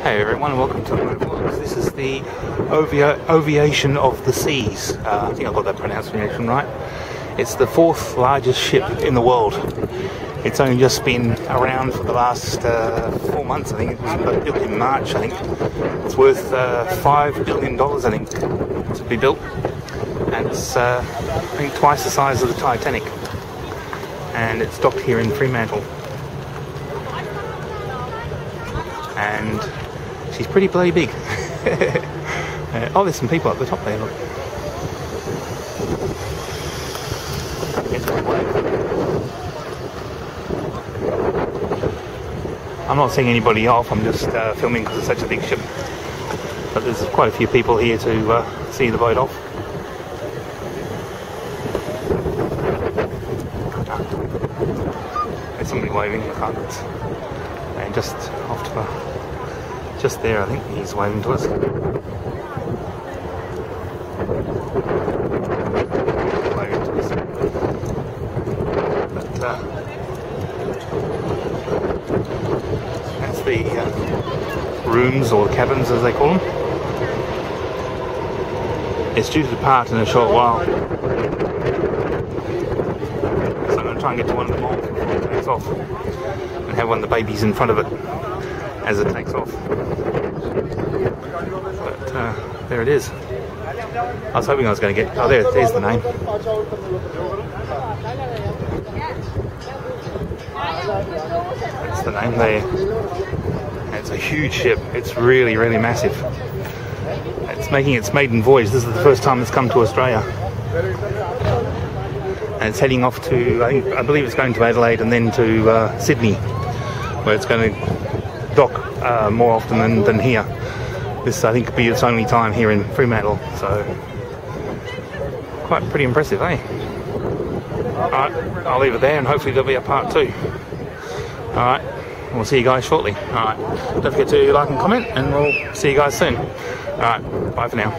Hey everyone, welcome to my vlogs. This is the Ovation of the Seas. I think I got that pronunciation right. It's the fourth largest ship in the world. It's only just been around for the last 4 months, I think. It was built in March, I think. It's worth $5 billion, I think, to be built. And it's, I think, twice the size of the Titanic. And it's docked here in Fremantle. And she's pretty bloody big. Oh, there's some people up the top there, look. I'm not seeing anybody off, I'm just filming because it's such a big ship. But there's quite a few people here to see the boat off. There's somebody waving, I can't. And just off to the... just there, I think he's waving to us. Waving to us. But that's the rooms, or cabins as they call them. It's due to depart in a short while. So I'm going to try and get to one of them all before it takes off. And have one of the babies in front of it as it takes off. But there it is. I was hoping I was going to get... oh, there's the name. That's the name there. It's a huge ship. It's really, really massive. It's making its maiden voyage. This is the first time it's come to Australia. And it's heading off to... I believe it's going to Adelaide and then to Sydney, where it's going to dock more often than here. This, I think, could be its only time here in Fremantle, so quite pretty impressive, eh? Alright, I'll leave it there and hopefully there'll be a part 2. Alright, we'll see you guys shortly. Alright, don't forget to like and comment and we'll see you guys soon. Alright, bye for now.